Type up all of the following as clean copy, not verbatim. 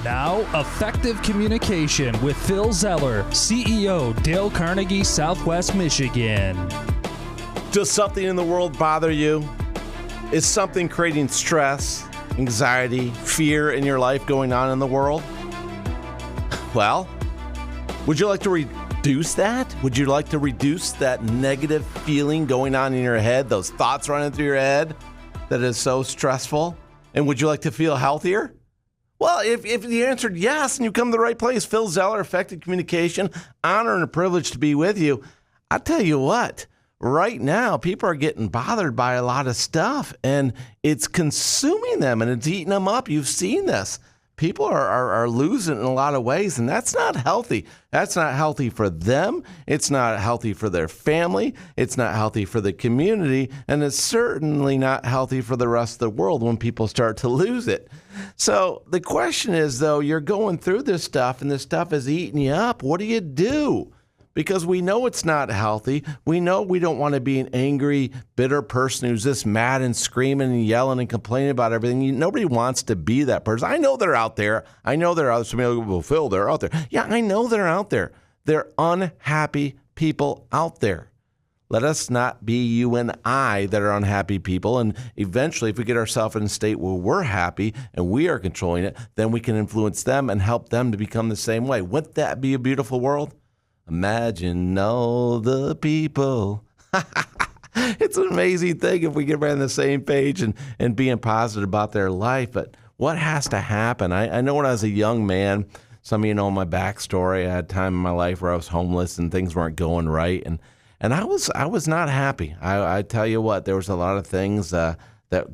Now, Effective Communication with Phil Zeller, CEO, Dale Carnegie, Southwest Michigan. Does something in the world bother you? Is something creating stress, anxiety, fear in your life going on in the world? Well, would you like to reduce that? Would you like to reduce that negative feeling going on in your head, those thoughts running through your head that is so stressful? And would you like to feel healthier? Well, if you answered yes and you come to the right place, Phil Zeller, Effective Communication, honor and a privilege to be with you. I tell you what, right now people are getting bothered by a lot of stuff and it's consuming them and it's eating them up. You've seen this. People are losing in a lot of ways, and that's not healthy. That's not healthy for them. It's not healthy for their family. It's not healthy for the community, and it's certainly not healthy for the rest of the world when people start to lose it. So the question is, though, you're going through this stuff, and this stuff is eating you up. What do you do? Because we know it's not healthy. We know we don't want to be an angry, bitter person who's just mad and screaming and yelling and complaining about everything. Nobody wants to be that person. I know they're out there. I know they're out there. Somebody will go, well, Phil, they're out there. Yeah, I know they're out there. They're unhappy people out there. Let us not be you and I that are unhappy people. And eventually, if we get ourselves in a state where we're happy and we are controlling it, then we can influence them and help them to become the same way. Wouldn't that be a beautiful world? Imagine all the people. It's an amazing thing if we get right on the same page and being positive about their life. But what has to happen? I know when I was a young man, some of you know my backstory. I had a time in my life where I was homeless and things weren't going right. And I was not happy. I tell you what, there was a lot of things that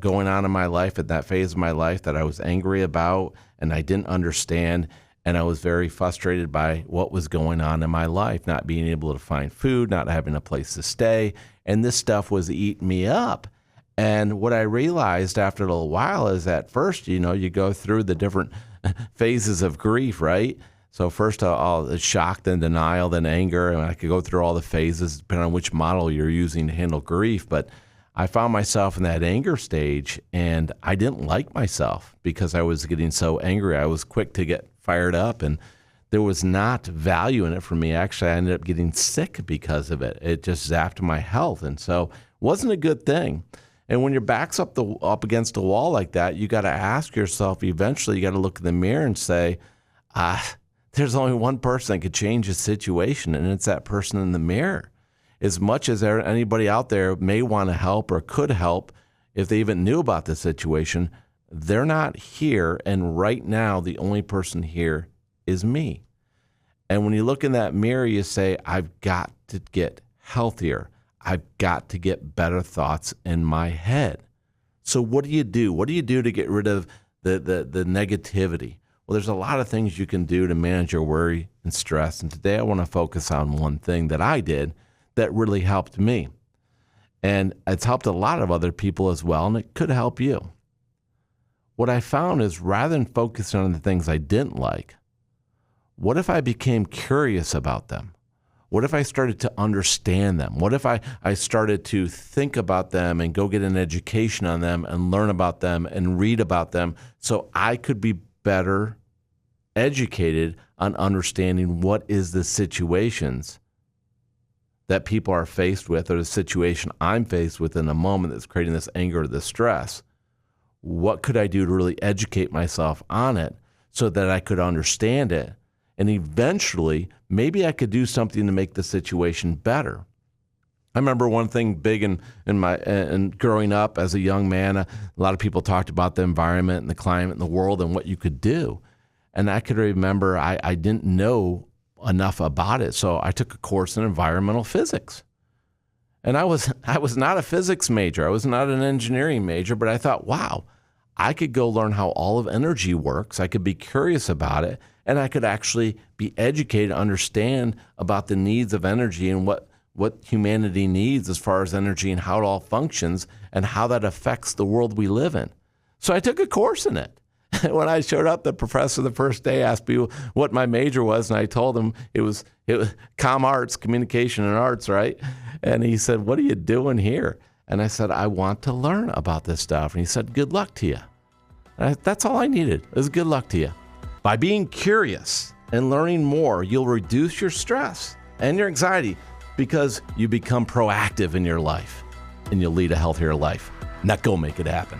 going on in my life at that phase of my life that I was angry about and I didn't understand. And I was very frustrated by what was going on in my life, not being able to find food, not having a place to stay. And this stuff was eating me up. And what I realized after a little while is at first, you go through the different phases of grief, right? So first all shock, then denial, then anger. And I could go through all the phases depending on which model you're using to handle grief. But I found myself in that anger stage, and I didn't like myself because I was getting so angry. I was quick to get fired up, and there was not value in it for me. Actually, I ended up getting sick because of it. It just zapped my health, and so it wasn't a good thing. And when your back's up against a wall like that, you got to ask yourself, eventually you got to look in the mirror and say, there's only one person that could change the situation, and it's that person in the mirror. As much as anybody out there may want to help or could help, if they even knew about the situation, they're not here. And right now, the only person here is me. And when you look in that mirror, you say, I've got to get healthier. I've got to get better thoughts in my head. So what do you do? What do you do to get rid of the negativity? Well, there's a lot of things you can do to manage your worry and stress. And today I want to focus on one thing that I did that really helped me. And it's helped a lot of other people as well, and it could help you. What I found is rather than focusing on the things I didn't like, what if I became curious about them? What if I started to understand them? What if I started to think about them and go get an education on them and learn about them and read about them so I could be better educated on understanding what is the situations that people are faced with, or the situation I'm faced with in a moment that's creating this anger or this stress. What could I do to really educate myself on it so that I could understand it? And eventually, maybe I could do something to make the situation better. I remember one thing big in growing up as a young man, a lot of people talked about the environment and the climate and the world and what you could do. And I could remember I didn't know enough about it. So I took a course in environmental physics. And I was not a physics major. I was not an engineering major, but I thought, wow, I could go learn how all of energy works. I could be curious about it, and I could actually be educated, understand about the needs of energy and what humanity needs as far as energy and how it all functions and how that affects the world we live in. So I took a course in it. When I showed up, the professor the first day asked me what my major was, and I told him it was comm arts, communication and arts, right? And he said, "What are you doing here?" And I said, "I want to learn about this stuff." And he said, "Good luck to you." And that's all I needed. It was good luck to you. By being curious and learning more, you'll reduce your stress and your anxiety because you become proactive in your life and you'll lead a healthier life. Now go make it happen.